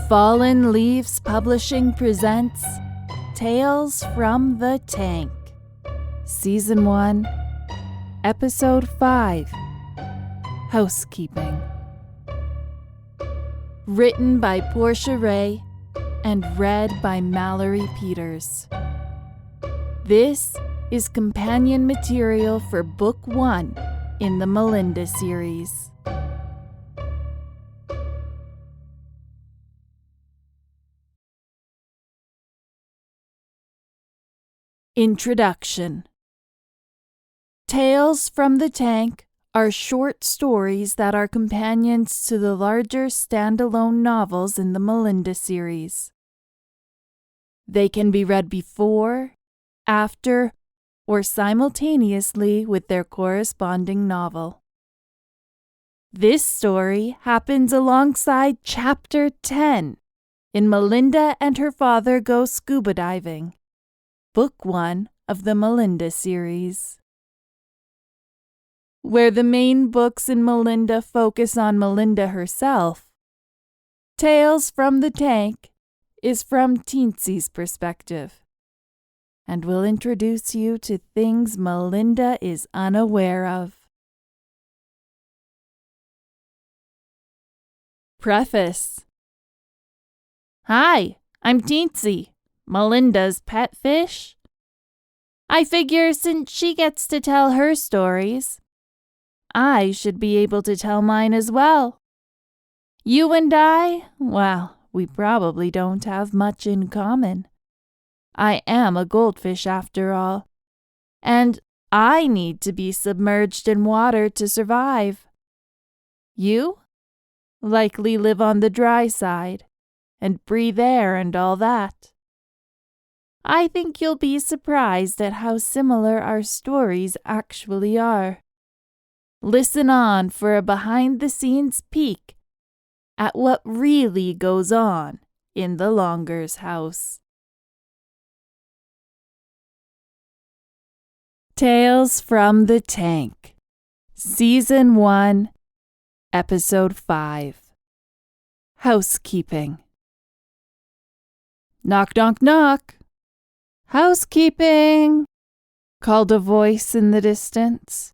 Fallen Leaves Publishing presents Tales from the Tank, Season 1, Episode 5, Housekeeping. Written by Porsche Ray and read by Mallory Peters. This is companion material for Book 1 in the Melinda series. Introduction. Tales from the Tank are short stories that are companions to the larger standalone novels in the Melinda series. They can be read before, after, or simultaneously with their corresponding novel. This story happens alongside Chapter 10 in Melinda and Her Father Go Scuba Diving, Book 1 of the Melinda series. Where the main books in Melinda focus on Melinda herself, Tales from the Tank is from Teensie's perspective, and will introduce you to things Melinda is unaware of. Preface. Hi, I'm Teensie, Melinda's pet fish. I figure since she gets to tell her stories, I should be able to tell mine as well. You and I, well, we probably don't have much in common. I am a goldfish after all, and I need to be submerged in water to survive. You likely live on the dry side and breathe air and all that. I think you'll be surprised at how similar our stories actually are. Listen on for a behind-the-scenes peek at what really goes on in the Longer's house. Tales from the Tank, Season 1, Episode 5, Housekeeping. Knock, knock, knock. Housekeeping, called a voice in the distance.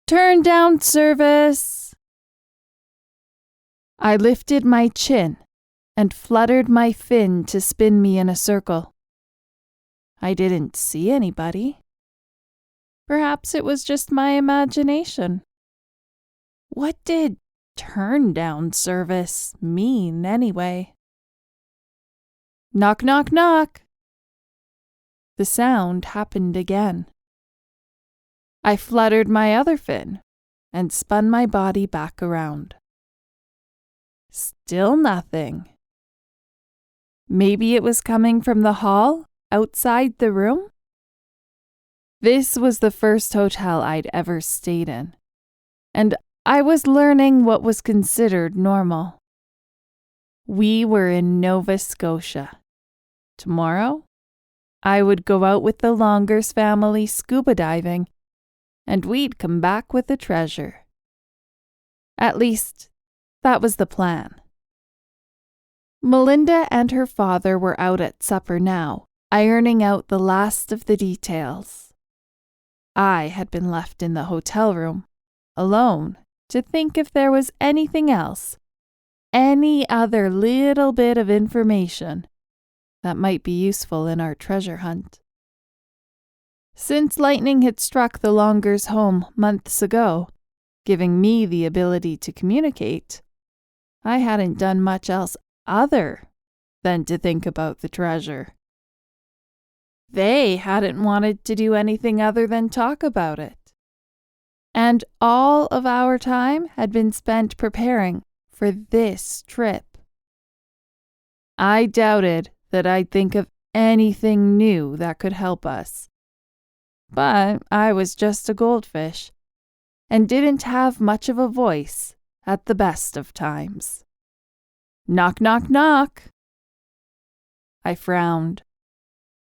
Turn down service. I lifted my chin and fluttered my fin to spin me in a circle. I didn't see anybody. Perhaps it was just my imagination. What did turn down service mean anyway? Knock, knock, knock. The sound happened again. I fluttered my other fin and spun my body back around. Still nothing. Maybe it was coming from the hall outside the room? This was the first hotel I'd ever stayed in, and I was learning what was considered normal. We were in Nova Scotia. Tomorrow, I would go out with the Longer's family scuba diving, and we'd come back with a treasure. At least, that was the plan. Melinda and her father were out at supper now, ironing out the last of the details. I had been left in the hotel room, alone, to think if there was anything else, any other little bit of information that might be useful in our treasure hunt. Since lightning had struck the Longer's home months ago, giving me the ability to communicate, I hadn't done much else other than to think about the treasure. They hadn't wanted to do anything other than talk about it. And all of our time had been spent preparing for this trip. I doubted that I'd think of anything new that could help us. But I was just a goldfish, and didn't have much of a voice at the best of times. Knock, knock, knock. I frowned.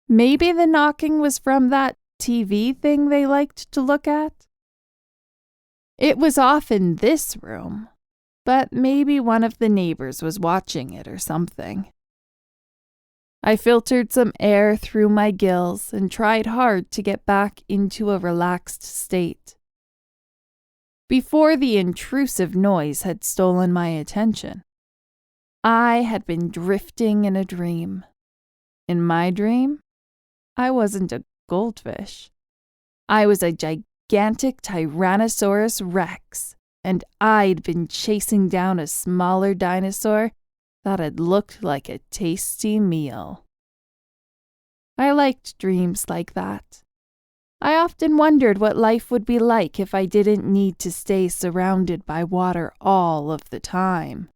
Maybe the knocking was from that TV thing they liked to look at? It was off in this room, but maybe one of the neighbors was watching it or something. I filtered some air through my gills and tried hard to get back into a relaxed state. Before the intrusive noise had stolen my attention, I had been drifting in a dream. In my dream, I wasn't a goldfish. I was a gigantic Tyrannosaurus Rex, and I'd been chasing down a smaller dinosaur that had looked like a tasty meal. I liked dreams like that. I often wondered what life would be like if I didn't need to stay surrounded by water all of the time.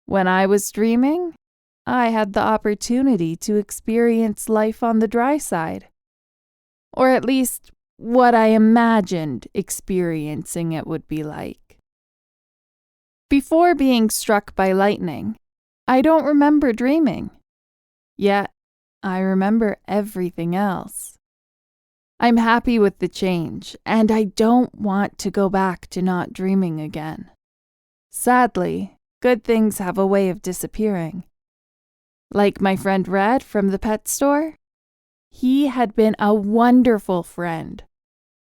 When I was dreaming, I had the opportunity to experience life on the dry side, or at least what I imagined experiencing it would be like. Before being struck by lightning, I don't remember dreaming. Yet, I remember everything else. I'm happy with the change, and I don't want to go back to not dreaming again. Sadly, good things have a way of disappearing. Like my friend Red from the pet store, he had been a wonderful friend,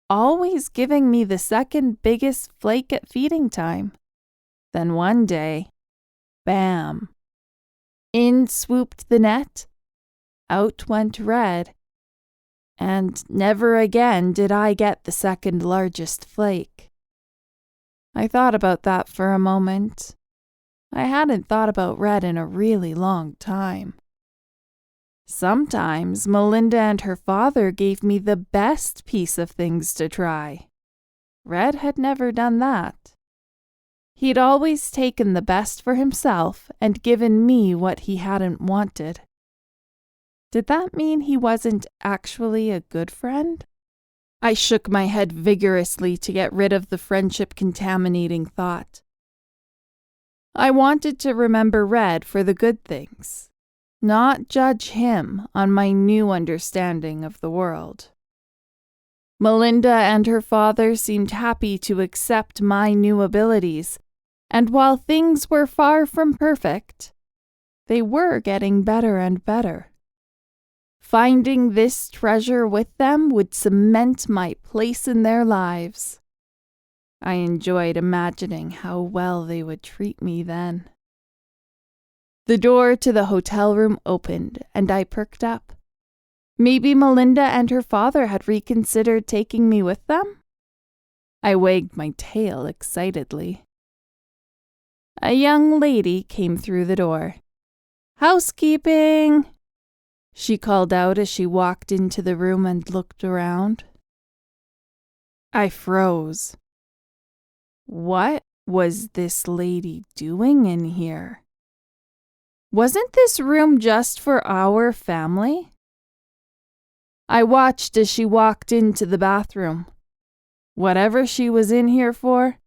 always giving me the second biggest flake at feeding time. Then one day, bam! In swooped the net, out went Red, and never again did I get the second largest flake. I thought about that for a moment. I hadn't thought about Red in a really long time. Sometimes Melinda and her father gave me the best piece of things to try. Red had never done that. He'd always taken the best for himself and given me what he hadn't wanted. Did that mean he wasn't actually a good friend? I shook my head vigorously to get rid of the friendship-contaminating thought. I wanted to remember Red for the good things, not judge him on my new understanding of the world. Melinda and her father seemed happy to accept my new abilities, and while things were far from perfect, they were getting better and better. Finding this treasure with them would cement my place in their lives. I enjoyed imagining how well they would treat me then. The door to the hotel room opened, and I perked up. Maybe Melinda and her father had reconsidered taking me with them? I wagged my tail excitedly. A young lady came through the door. "Housekeeping!" she called out as she walked into the room and looked around. I froze. What was this lady doing in here? Wasn't this room just for our family? I watched as she walked into the bathroom. Whatever she was in here for,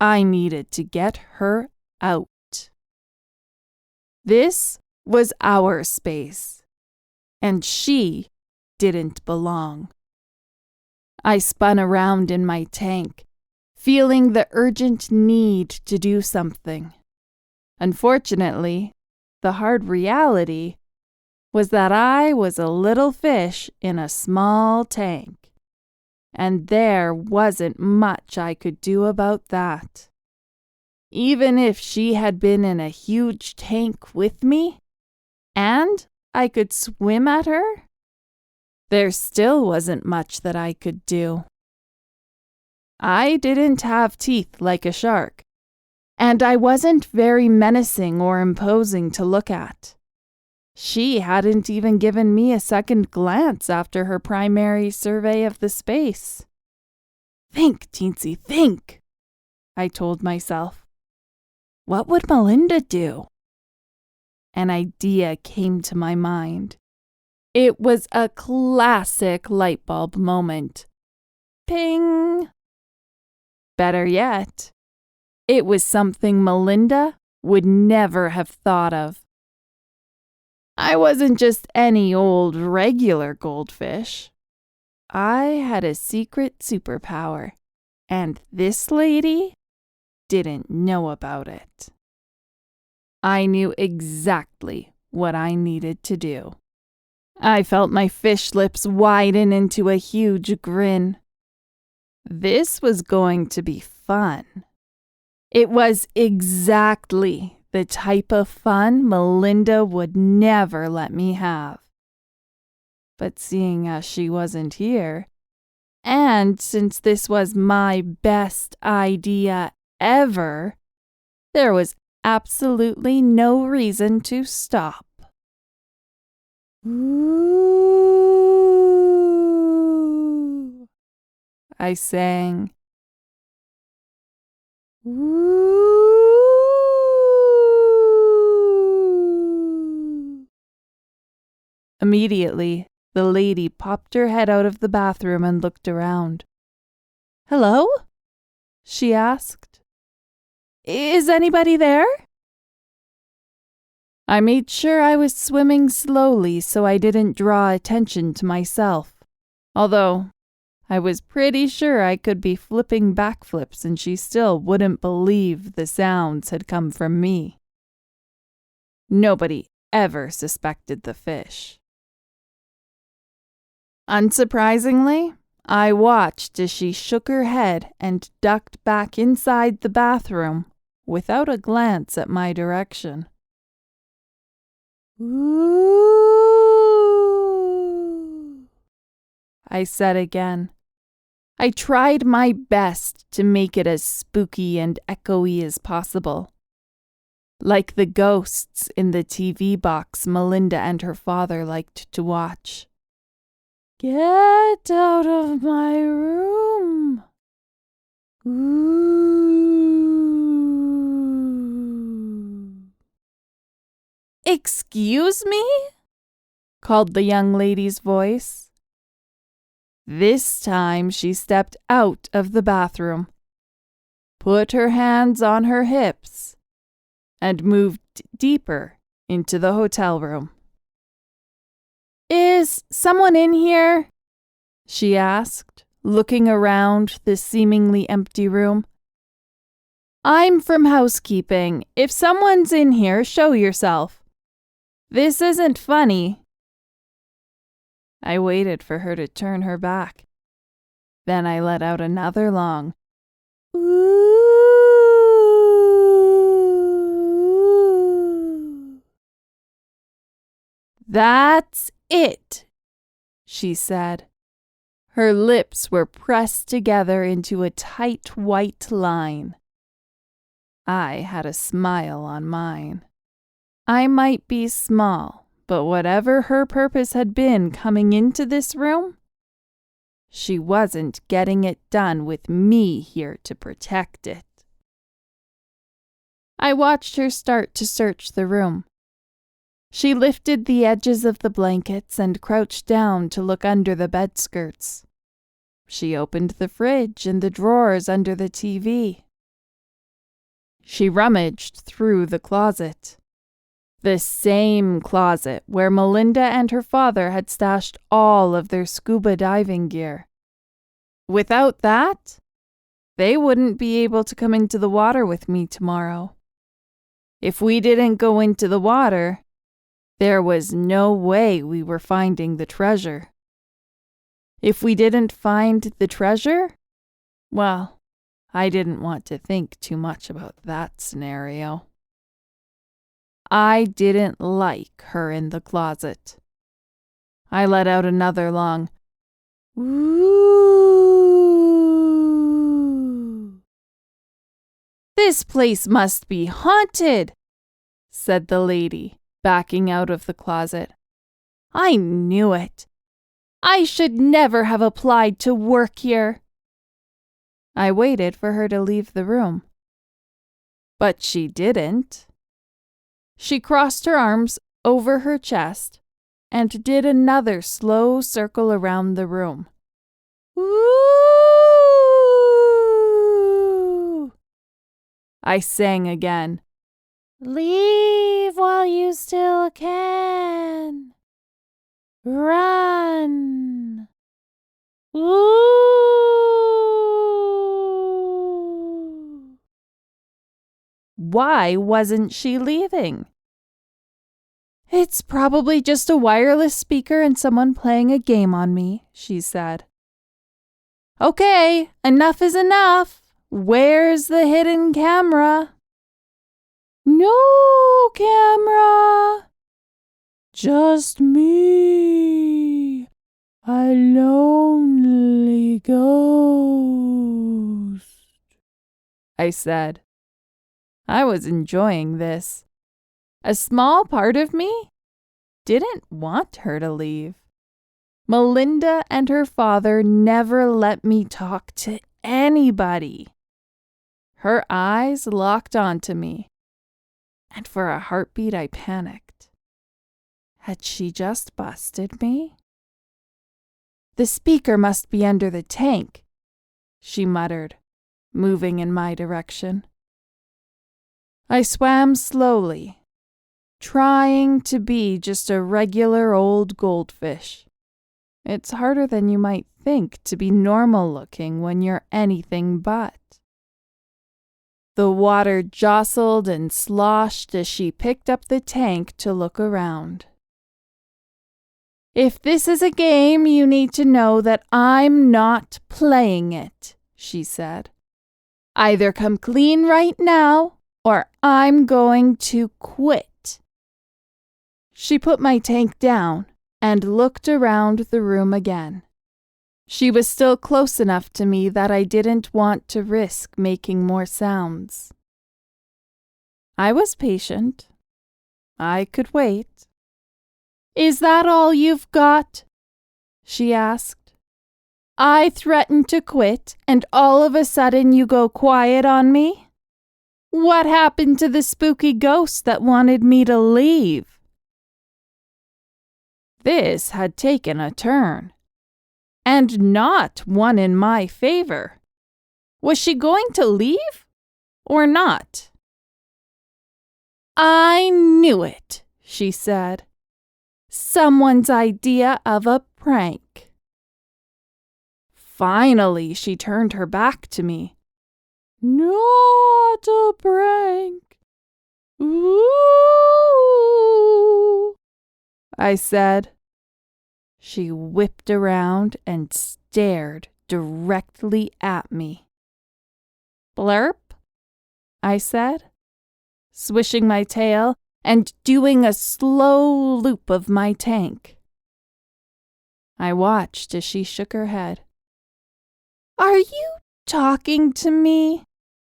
I needed to get her out. This was our space, and she didn't belong. I spun around in my tank, feeling the urgent need to do something. Unfortunately, the hard reality was that I was a little fish in a small tank, and there wasn't much I could do about that. Even if she had been in a huge tank with me, and I could swim at her, there still wasn't much that I could do. I didn't have teeth like a shark, and I wasn't very menacing or imposing to look at. She hadn't even given me a second glance after her primary survey of the space. "Think, Teensie, think," I told myself. What would Melinda do? An idea came to my mind. It was a classic light bulb moment. Ping! Better yet, it was something Melinda would never have thought of. I wasn't just any old regular goldfish. I had a secret superpower, and this lady didn't know about it. I knew exactly what I needed to do. I felt my fish lips widen into a huge grin. This was going to be fun. It was exactly the type of fun Melinda would never let me have. But seeing as she wasn't here, and since this was my best idea ever, there was absolutely no reason to stop. Ooh, I sang. Ooh. Immediately, the lady popped her head out of the bathroom and looked around. "Hello?" she asked. "Is anybody there?" I made sure I was swimming slowly so I didn't draw attention to myself, although I was pretty sure I could be flipping backflips and she still wouldn't believe the sounds had come from me. Nobody ever suspected the fish. Unsurprisingly, I watched as she shook her head and ducked back inside the bathroom without a glance at my direction. "Ooh," I said again. I tried my best to make it as spooky and echoey as possible, like the ghosts in the TV box Melinda and her father liked to watch. "Get out of my room." Ooh. "Excuse me?" called the young lady's voice. This time she stepped out of the bathroom, put her hands on her hips, and moved deeper into the hotel room. "Is someone in here?" she asked, looking around the seemingly empty room. "I'm from housekeeping. If someone's in here, show yourself. This isn't funny." I waited for her to turn her back. Then I let out another long "Ooh." "That's it," she said. Her lips were pressed together into a tight white line. I had a smile on mine. I might be small, but whatever her purpose had been coming into this room, she wasn't getting it done with me here to protect it. I watched her start to search the room. She lifted the edges of the blankets and crouched down to look under the bed skirts. She opened the fridge and the drawers under the TV. She rummaged through the closet. The same closet where Melinda and her father had stashed all of their scuba diving gear. Without that, they wouldn't be able to come into the water with me tomorrow. If we didn't go into the water, there was no way we were finding the treasure. If we didn't find the treasure, well, I didn't want to think too much about that scenario. I didn't like her in the closet. I let out another long "Ooh." "This place must be haunted," said the lady, backing out of the closet. "I knew it. I should never have applied to work here." I waited for her to leave the room. But she didn't. She crossed her arms over her chest and did another slow circle around the room. "Ooh," I sang again. "Leave while you still can. Run. Ooh." Why wasn't she leaving? It's probably just a wireless speaker and someone playing a game on me, she said. Okay, enough is enough. Where's the hidden camera? No camera. Just me, a lonely ghost, I said. I was enjoying this. A small part of me didn't want her to leave. Melinda and her father never let me talk to anybody. Her eyes locked onto me, and for a heartbeat I panicked. Had she just busted me? The speaker must be under the tank, she muttered, moving in my direction. I swam slowly, trying to be just a regular old goldfish. It's harder than you might think to be normal looking when you're anything but. The water jostled and sloshed as she picked up the tank to look around. If this is a game, you need to know that I'm not playing it, she said. Either come clean right now, or I'm going to quit. She put my tank down and looked around the room again. She was still close enough to me that I didn't want to risk making more sounds. I was patient. I could wait. Is that all you've got? She asked. I threatened to quit, and all of a sudden you go quiet on me? What happened to the spooky ghost that wanted me to leave? This had taken a turn, and not one in my favor. Was she going to leave or not? I knew it, she said. Someone's idea of a prank. Finally, she turned her back to me. Not a prank. Ooh, I said. She whipped around and stared directly at me. Blurp, I said, swishing my tail and doing a slow loop of my tank. I watched as she shook her head. Are you talking to me?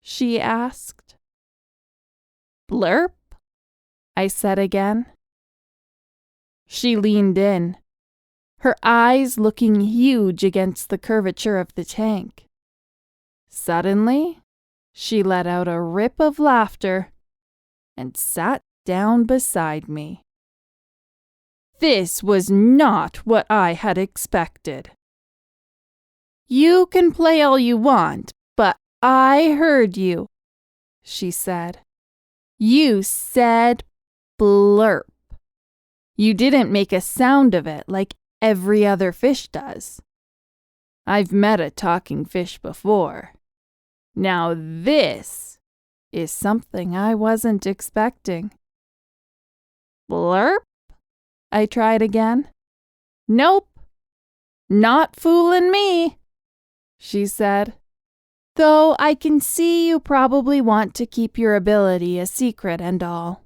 She asked. Blurp, I said again. She leaned in, her eyes looking huge against the curvature of the tank. Suddenly, she let out a rip of laughter and sat down beside me. This was not what I had expected. You can play all you want, but I heard you, she said. You said blurp. You didn't make a sound of it like every other fish does. I've met a talking fish before. Now this is something I wasn't expecting. Blurp? I tried again. Nope, not fooling me, she said. Though I can see you probably want to keep your ability a secret and all.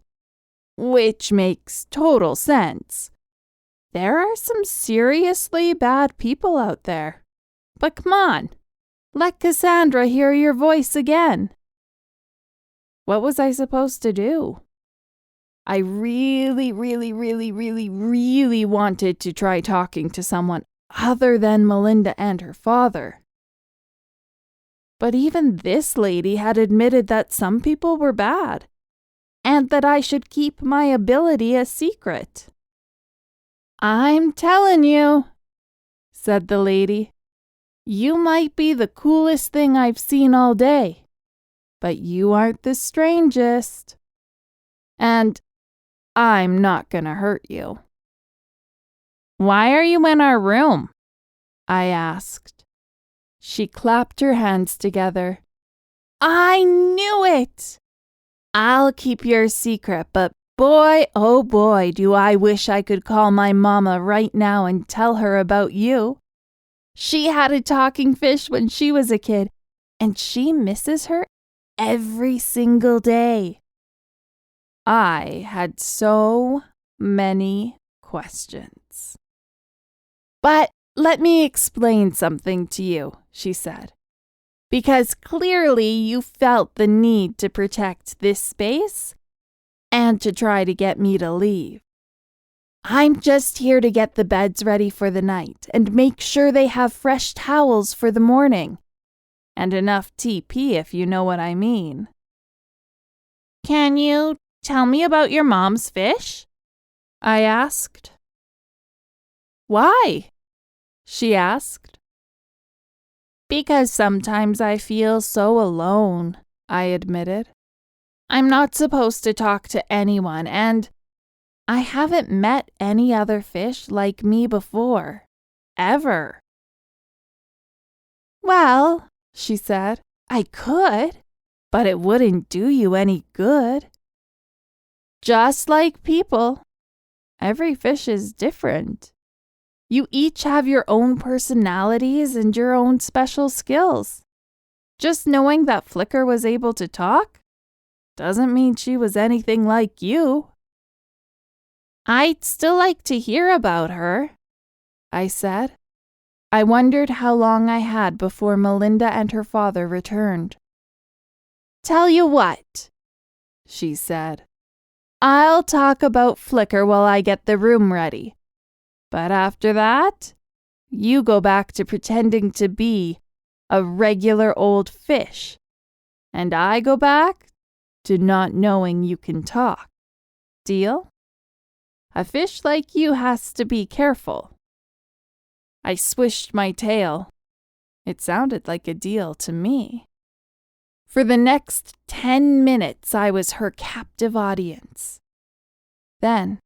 Which makes total sense. There are some seriously bad people out there. But come on, let Cassandra hear your voice again. What was I supposed to do? I really wanted to try talking to someone other than Melinda and her father. But even this lady had admitted that some people were bad, and that I should keep my ability a secret. I'm telling you, said the lady, you might be the coolest thing I've seen all day, but you aren't the strangest. And I'm not gonna hurt you. Why are you in our room? I asked. She clapped her hands together. I knew it! I'll keep your secret, but boy, oh boy, do I wish I could call my mama right now and tell her about you. She had a talking fish when she was a kid, and she misses her every single day. I had so many questions. But let me explain something to you, she said, because clearly you felt the need to protect this space and to try to get me to leave. I'm just here to get the beds ready for the night and make sure they have fresh towels for the morning. And enough TP if you know what I mean. Can you tell me about your mom's fish? I asked. Why? She asked. Because sometimes I feel so alone, I admitted. I'm not supposed to talk to anyone, and I haven't met any other fish like me before, ever. Well, she said, I could, but it wouldn't do you any good. Just like people, every fish is different. You each have your own personalities and your own special skills. Just knowing that Flicker was able to talk doesn't mean she was anything like you. I'd still like to hear about her, I said. I wondered how long I had before Melinda and her father returned. Tell you what, she said. I'll talk about Flicker while I get the room ready. But after that, you go back to pretending to be a regular old fish, and I go back to not knowing you can talk. Deal? A fish like you has to be careful. I swished my tail. It sounded like a deal to me. For the next 10 minutes, I was her captive audience. Then,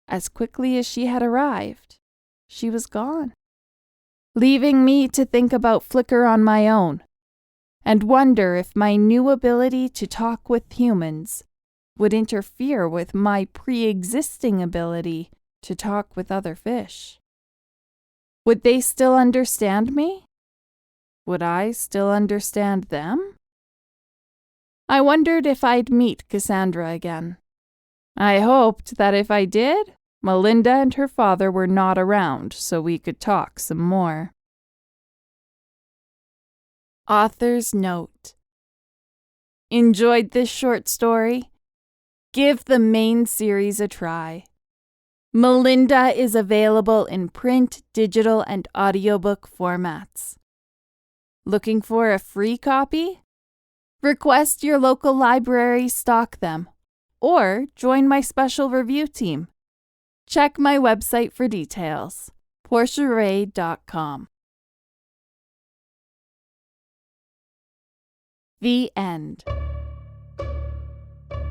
as quickly as she had arrived, she was gone, leaving me to think about Flicker on my own and wonder if my new ability to talk with humans would interfere with my pre-existing ability to talk with other fish. Would they still understand me? Would I still understand them? I wondered if I'd meet Cassandra again. I hoped that if I did, Melinda and her father were not around so we could talk some more. Author's note. Enjoyed this short story? Give the main series a try. Melinda is available in print, digital, and audiobook formats. Looking for a free copy? Request your local library stock them, or join my special review team. Check my website for details, PorscheRay.com. The end.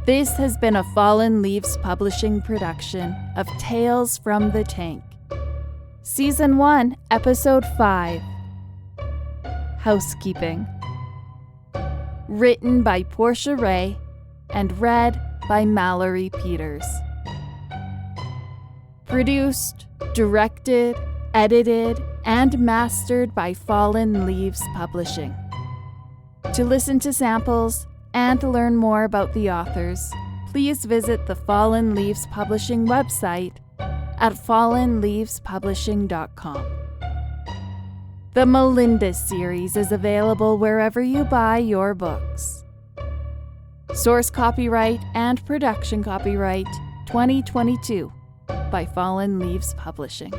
This has been a Fallen Leaves Publishing production of Tales from the Tank. Season 1, Episode 5. Housekeeping. Written by Porsche Ray and read by Mallory Peters. Produced, directed, edited, and mastered by Fallen Leaves Publishing. To listen to samples and to learn more about the authors, please visit the Fallen Leaves Publishing website at fallenleavespublishing.com. The Melinda series is available wherever you buy your books. Source copyright and production copyright 2022 by Fallen Leaves Publishing.